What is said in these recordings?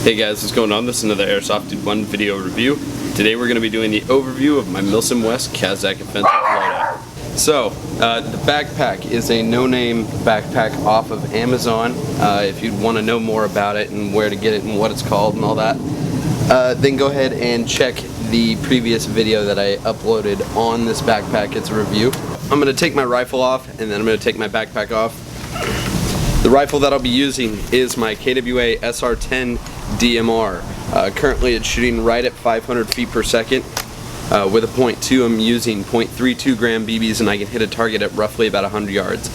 Hey guys, what's going on? This is another Airsoft Dude 1 video review. Today we're going to be doing the overview of my Milsim West Kazakh offensive loadout. So, the backpack is a no-name backpack off of Amazon. If you'd want to know more about it and where to get it and what it's called and all that, then go ahead and check the previous video that I uploaded on this backpack. It's a review. I'm going to take my rifle off and then I'm going to take my backpack off. The rifle that I'll be using is my KWA SR10 DMR. Currently it's shooting right at 500 feet per second. With a .2 I'm using .32 gram BBs and I can hit a target at roughly about 100 yards.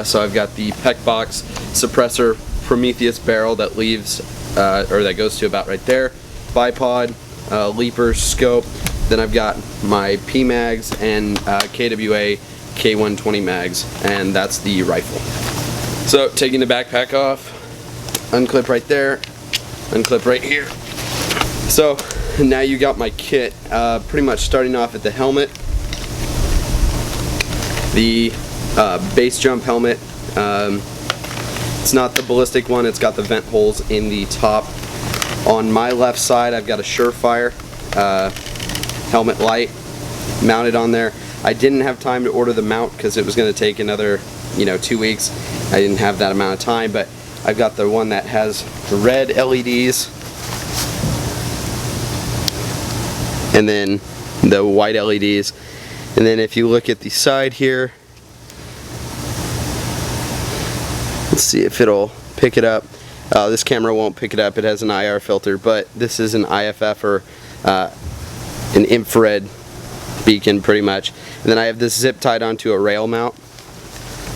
So I've got the PEC box suppressor Prometheus barrel that leaves, or that goes to about right there, bipod, leaper, scope. Then I've got my P mags and KWA K120 mags, and that's the rifle. So taking the backpack off, unclip right there, unclip right here. So now you got my kit, pretty much starting off at the helmet, the base jump helmet. It's not the ballistic one, it's got the vent holes in the top. On my left side I've got a Surefire helmet light mounted on there. I didn't have time to order the mount because it was going to take another 2 weeks. I didn't have that amount of time, but I've got the one that has the red LEDs and then the white LEDs. And then if you look at the side here, let's see if it'll pick it up. This camera won't pick it up, it has an IR filter, but this is an IFF, or an infrared beacon pretty much. And then I have this zip tied onto a rail mount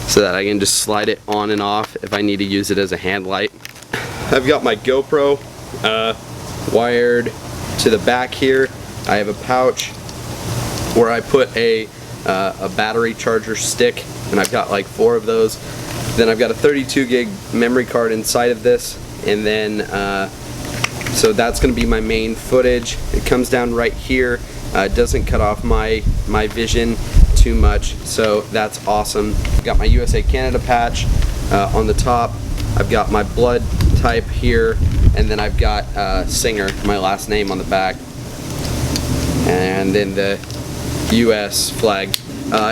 so that I can just slide it on and off if I need to use it as a hand light. I've got my GoPro wired to the back here. I have a pouch where I put a battery charger stick, and I've got like 4 of those. Then I've got a 32 gig memory card inside of this, and then so that's going to be my main footage. It comes down right here. It doesn't cut off my vision too much, so that's awesome. I've got my USA Canada patch on the top. I've got my blood type here, and then I've got Singer, my last name, on the back, and then the US flag.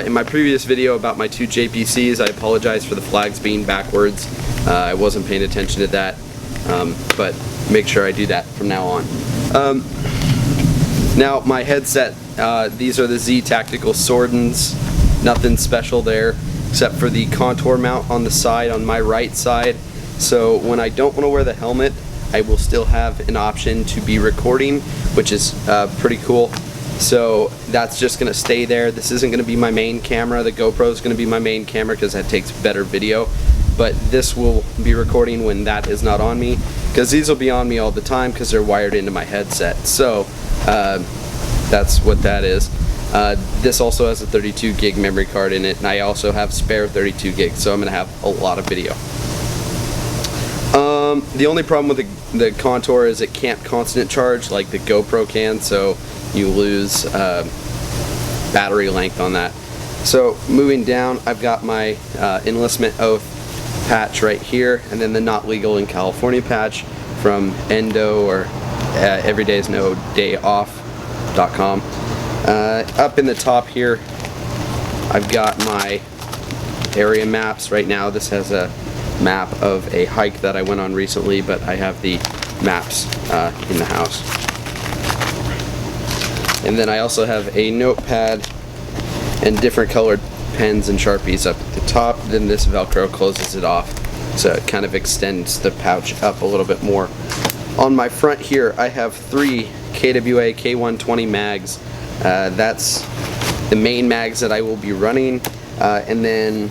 In my previous video about my 2 JPCs, I apologize for the flags being backwards. I wasn't paying attention to that, but make sure I do that from now on. Now my headset, these are the Z Tactical Swordens. Nothing special there except for the contour mount on the side, on my right side. So when I don't want to wear the helmet, I will still have an option to be recording, which is pretty cool. So that's just going to stay there. This isn't going to be my main camera. The GoPro is going to be my main camera because that takes better video. But this will be recording when that is not on me, because these will be on me all the time because they're wired into my headset. So that's what that is. This also has a 32 gig memory card in it, and I also have spare 32 gigs, so I'm going to have a lot of video. The only problem with the Contour is it can't constant charge like the GoPro can, so you lose battery length on that. So moving down, I've got my enlistment oath patch right here, and then the not legal in California patch from Endo, or everydaysnodayoff.com. Up in the top here, I've got my area maps. Right now this has a map of a hike that I went on recently, but I have the maps in the house. And then I also have a notepad and different colored pens and Sharpies up at the top. Then this Velcro closes it off, so it kind of extends the pouch up a little bit more. On my front here I have 3 KWA K120 mags. That's the main mags that I will be running, and then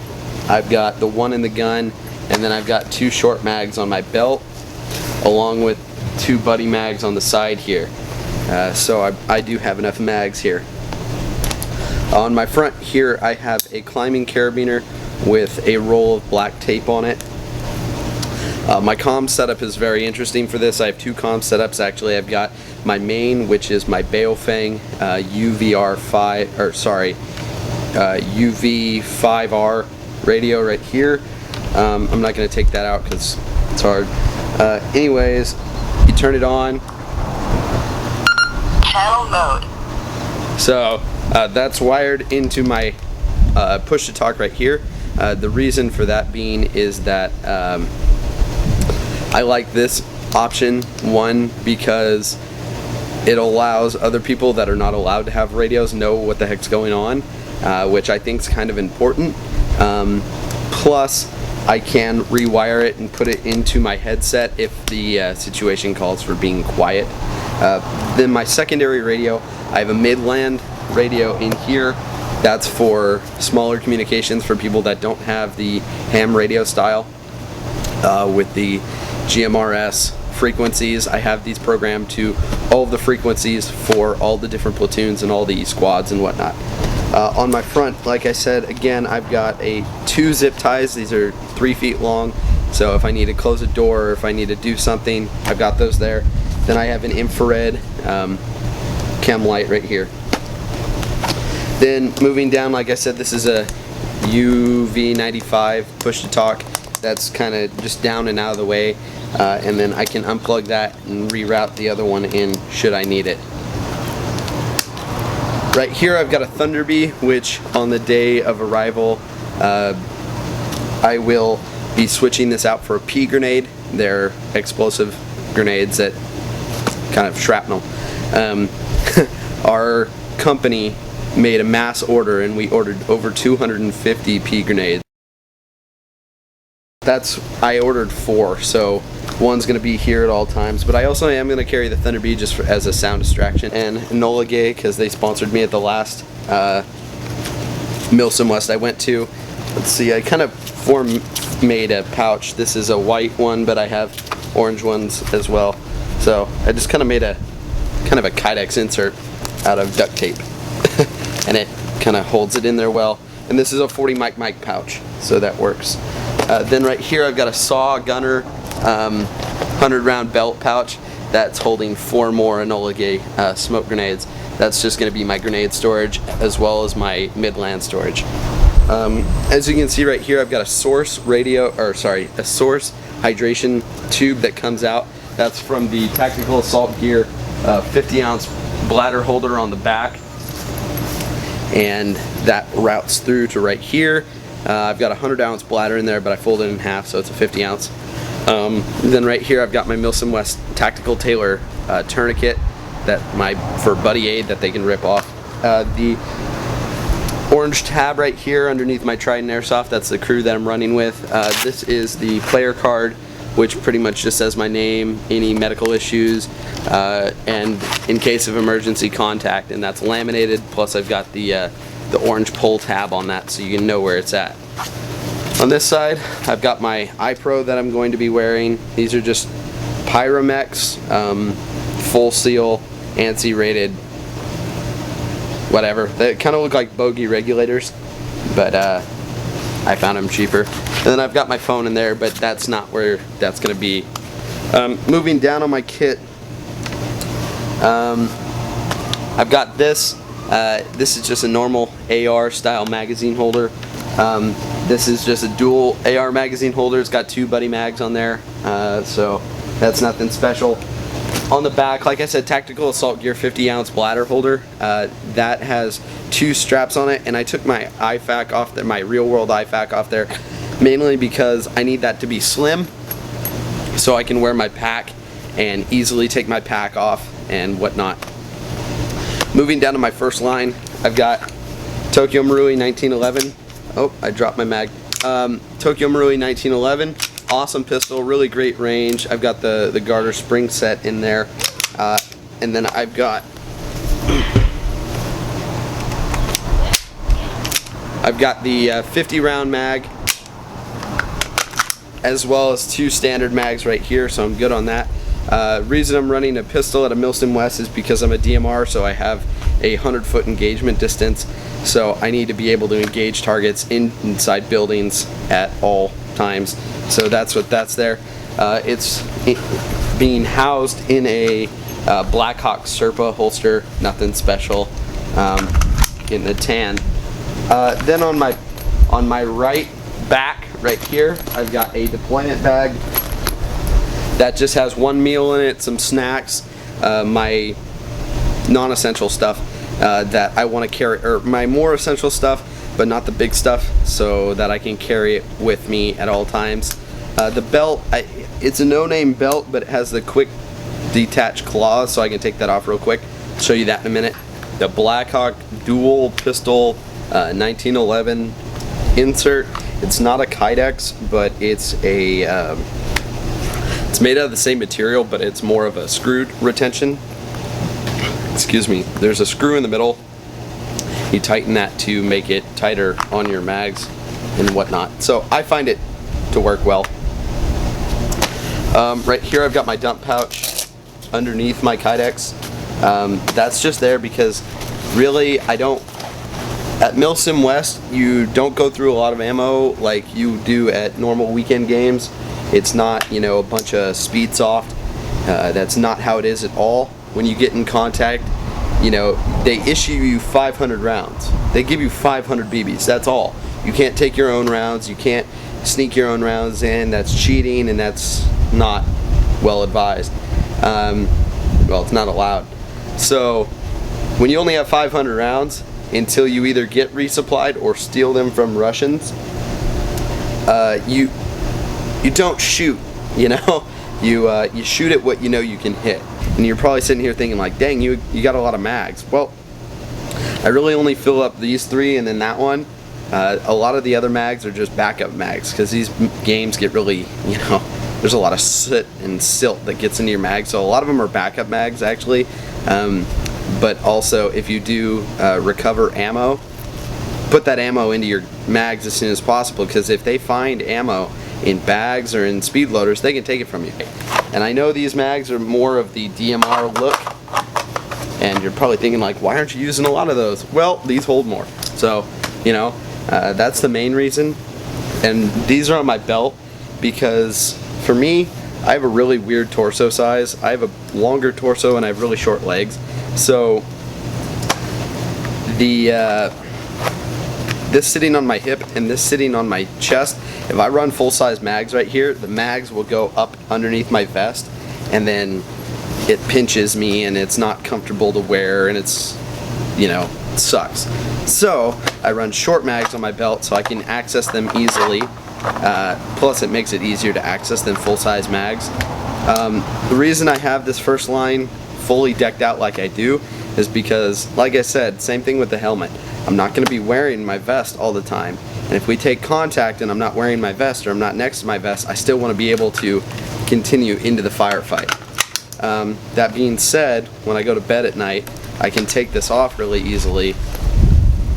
I've got the one in the gun, and then I've got 2 short mags on my belt, along with 2 buddy mags on the side here. So I do have enough mags here. On my front here I have a climbing carabiner with a roll of black tape on it. My comm setup is very interesting for this. I have 2 comm setups actually. I've got my main, which is my Baofeng UV5R radio right here. I'm not going to take that out because it's hard. Anyways, you turn it on. Channel mode. So that's wired into my push to talk right here. The reason for that being is that I like this option, one, because it allows other people that are not allowed to have radios know what the heck's going on, which I think is kind of important. Plus, I can rewire it and put it into my headset if the situation calls for being quiet. Then my secondary radio, I have a mid-land radio in here. That's for smaller communications for people that don't have the ham radio style. With the GMRS frequencies, I have these programmed to all of the frequencies for all the different platoons and all the squads and whatnot. On my front, like I said, again, I've got 2 zip ties. These are 3 feet long, so if I need to close a door or if I need to do something, I've got those there. Then I have an infrared chem light right here. Then moving down, like I said, this is a UV95 push to talk. That's kind of just down and out of the way, and then I can unplug that and reroute the other one in should I need it. Right here I've got a Thunderbee, which on the day of arrival I will be switching this out for a pea grenade. They're explosive grenades that kind of shrapnel. Our company made a mass order and we ordered over 250 pea grenades. I ordered 4, so one's going to be here at all times, but I also am going to carry the Thunderbee just as a sound distraction, and Enola Gay, because they sponsored me at the last Milsim West I went to. Let's see, I kind of made a pouch. This is a white one, but I have orange ones as well. So I just kind of made a kind of a Kydex insert out of duct tape, and it kind of holds it in there well. And this is a 40 mic pouch, so that works. Then right here I've got a Saw Gunner 100 round belt pouch that's holding 4 more Enola Gay smoke grenades. That's just going to be my grenade storage as well as my mid-land storage. As you can see right here, I've got a Source hydration tube that comes out. That's from the Tactical Assault Gear 50-ounce bladder holder on the back, and that routes through to right here. I've got a 100-ounce bladder in there, but I fold it in half, so it's a 50-ounce. Then right here I've got my Milsim West Tactical Tailor tourniquet for buddy aid that they can rip off. The orange tab right here underneath my Trident Airsoft, that's the crew that I'm running with. This is the player card, which pretty much just says my name, any medical issues, and in case of emergency contact, and that's laminated. Plus I've got the orange pull tab on that so you can know where it's at. On this side I've got my iPro that I'm going to be wearing. These are just Pyramex, full seal, ANSI rated, whatever. They kind of look like bogey regulators, but I found them cheaper. And then I've got my phone in there, but that's not where that's going to be. Moving down on my kit, I've got this. This is just a normal AR style magazine holder. This is just a dual AR magazine holder. It's got 2 buddy mags on there, so that's nothing special. On the back, like I said, Tactical Assault Gear 50-ounce bladder holder. That has 2 straps on it, and I took my IFAK off there, my real world IFAK off there, mainly because I need that to be slim so I can wear my pack and easily take my pack off and whatnot. Moving down to my first line, I've got Tokyo Marui 1911. Oh, I dropped my mag. Tokyo Marui 1911. Awesome pistol, really great range. I've got the garter spring set in there, and then I've got the 50 round mag, as well as 2 standard mags right here, so I'm good on that. Reason I'm running a pistol at a Milsim West is because I'm a DMR, so I have a 100-foot engagement distance, so I need to be able to engage targets inside buildings at all times. So that's what that's there. It's being housed in a Blackhawk Serpa holster, nothing special, in the tan. Then on my right back, right here, I've got a deployment bag. that just has one meal in it, some snacks, my non-essential stuff that I want to carry, or my more essential stuff but not the big stuff, so that I can carry it with me at all times. The belt, it's a no-name belt, but it has the quick detach claws, so I can take that off real quick. I'll show you that in a minute. The Blackhawk dual pistol 1911 insert. It's not a Kydex, but it's made out of the same material, but it's more of a screwed retention. Excuse me. There's a screw in the middle. You tighten that to make it tighter on your mags and whatnot. So I find it to work well. Right here I've got my dump pouch underneath my Kydex. That's just there because really at Milsim West you don't go through a lot of ammo like you do at normal weekend games. It's not, you know, a bunch of speed soft. That's not how it is at all. When you get in contact, you know, they issue you 500 rounds. They give you 500 BBs, that's all. You can't take your own rounds, you can't sneak your own rounds in. That's cheating, and that's not well advised. Well, it's not allowed. So when you only have 500 rounds until you either get resupplied or steal them from Russians, you don't shoot, you know. You shoot at what you know you can hit. And you're probably sitting here thinking like, dang, you got a lot of mags. Well, I really only fill up these 3 and then that one. A lot of the other mags are just backup mags because these games get really, you know, there's a lot of soot and silt that gets into your mags. So a lot of them are backup mags actually. But also if you do recover ammo, put that ammo into your mags as soon as possible, because if they find ammo in bags or in speed loaders, they can take it from you. And I know these mags are more of the DMR look, and you're probably thinking like, why aren't you using a lot of those? Well, these hold more. So, you know, that's the main reason. And these are on my belt because for me, I have a really weird torso size. I have a longer torso and I have really short legs. So this sitting on my hip and this sitting on my chest, if I run full-size mags right here, the mags will go up underneath my vest, and then it pinches me and it's not comfortable to wear, and it's, you know, it sucks. So I run short mags on my belt so I can access them easily. Plus it makes it easier to access than full-size mags. The reason I have this first line fully decked out like I do is because, like I said, same thing with the helmet. I'm not going to be wearing my vest all the time. And if we take contact and I'm not wearing my vest or I'm not next to my vest, I still want to be able to continue into the firefight. That being said, when I go to bed at night, I can take this off really easily,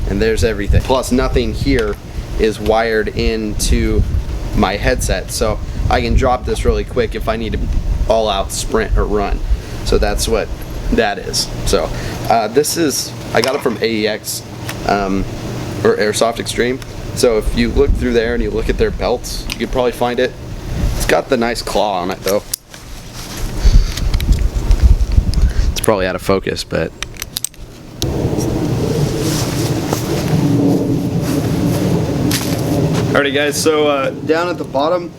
and there's everything. Plus, nothing here is wired into my headset, so I can drop this really quick if I need to all-out sprint or run. So that's what that is. So this is, I got it from AEX or Airsoft Extreme. So if you look through there and you look at their belts, you could probably find it. It's got the nice claw on it though. It's probably out of focus, but alrighty guys, so down at the bottom,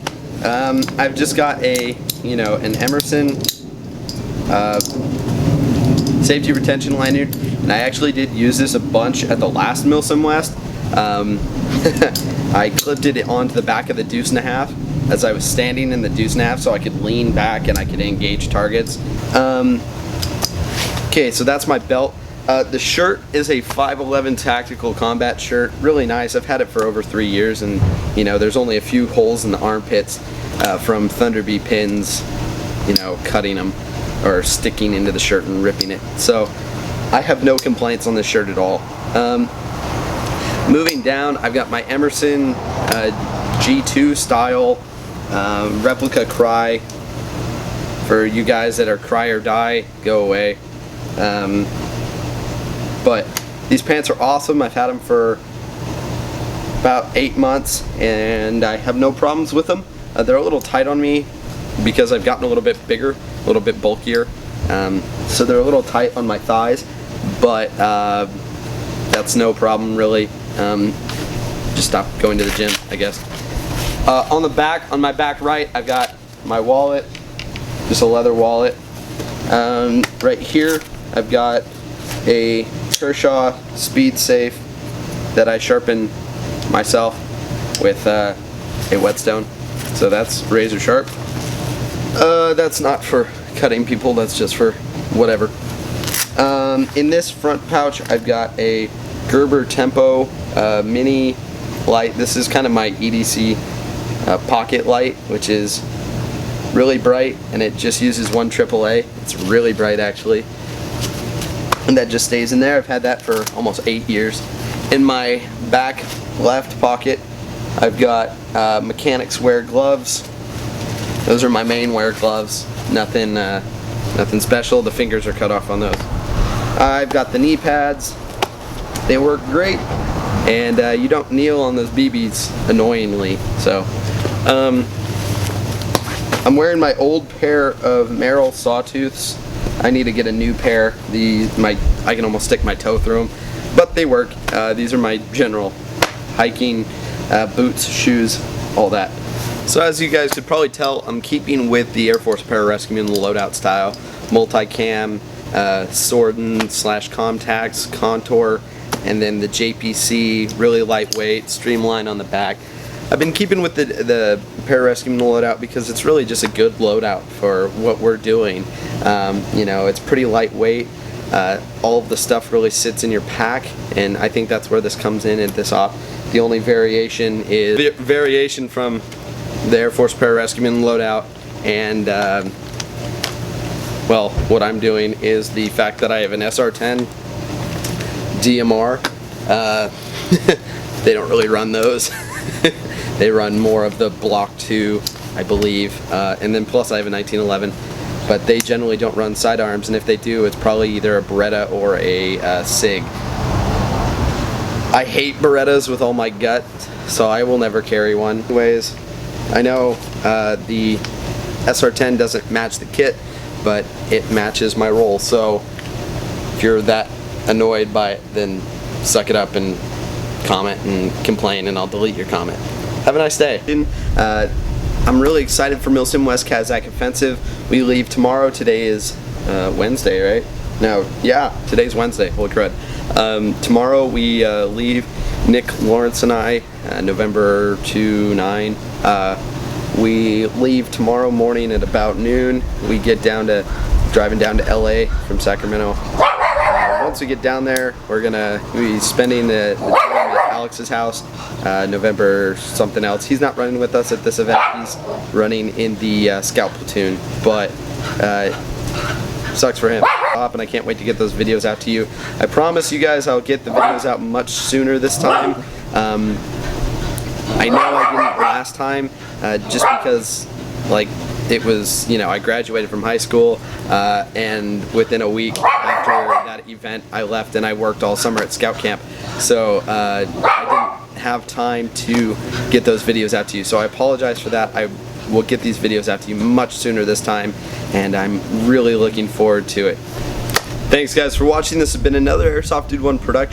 I've just got an Emerson safety retention lanyard, and I actually did use this a bunch at the last Milsim West. I clipped it onto the back of the deuce and a half as I was standing in the deuce and a half, so I could lean back and I could engage targets. Okay, so that's my belt. The shirt is a 511 tactical combat shirt, really nice. I've had it for over 3 years, and you know, there's only a few holes in the armpits from Thunderbee pins, you know, cutting them or sticking into the shirt and ripping it. So I have no complaints on this shirt at all. Moving down, I've got my Emerson G2 style replica Cry. For you guys that are cry or die, go away. But these pants are awesome. I've had them for about 8 months and I have no problems with them. They're a little tight on me because I've gotten a little bit bigger, a little bit bulkier. So they're a little tight on my thighs, but that's no problem really. Just stop going to the gym, I guess. On the back, on my back right, I've got my wallet, just a leather wallet. Right here I've got a Kershaw Speed Safe that I sharpen myself with a whetstone, so that's razor sharp. That's not for cutting people, that's just for whatever. In this front pouch I've got a Gerber Tempo mini light. This is kind of my EDC pocket light, which is really bright, and it just uses one AAA. It's really bright actually, and that just stays in there. I've had that for almost 8 years. In my back left pocket I've got mechanics wear gloves. Those are my main wear gloves. Nothing special. The fingers are cut off on those. I've got the knee pads. They work great, and you don't kneel on those BBs annoyingly. So I'm wearing my old pair of Merrill sawtooths. I need to get a new pair. I can almost stick my toe through them, but they work. These are my general hiking boots, shoes, all that. So as you guys could probably tell, I'm keeping with the Air Force Pararescue in the Loadout style. Multicam, Sorden/Comtax, contour, and then the JPC, really lightweight, streamline on the back. I've been keeping with the Pararescue in the Loadout because it's really just a good loadout for what we're doing. You know, it's pretty lightweight. All of the stuff really sits in your pack, and I think that's where this comes in at this op. The only variation is variation from the Air Force Pararescue in the Loadout, and well, what I'm doing is the fact that I have an SR10 DMR. They don't really run those. They run more of the Block 2, I believe, and then plus I have a 1911, but they generally don't run sidearms, and if they do, it's probably either a Beretta or a SIG. I hate Berettas with all my gut, so I will never carry one. Anyways, I know the SR10 doesn't match the kit, but it matches my role, so if you're that annoyed by it, then suck it up and comment and complain, and I'll delete your comment. Have a nice day. I'm really excited for Milsim West Kazakh Offensive. We leave tomorrow. Today is Wednesday, right? No, yeah, today's Wednesday. Holy crud. Tomorrow we leave, Nick, Lawrence, and I, November 2/9. We leave tomorrow morning at about noon. We get driving down to LA from Sacramento. Once we get down there, we're gonna be spending the time at Alex's house, November something else. He's not running with us at this event. He's running in the scout platoon, but sucks for him. And I can't wait to get those videos out to you. I promise you guys I'll get the videos out much sooner this time. I know I didn't last time, just because, like, it was, you know, I graduated from high school, and within a week after that event I left and I worked all summer at scout camp, so I didn't have time to get those videos out to you, so I apologize for that. I will get these videos out to you much sooner this time, and I'm really looking forward to it. Thanks guys for watching. This has been another Airsoft Dude 1 production.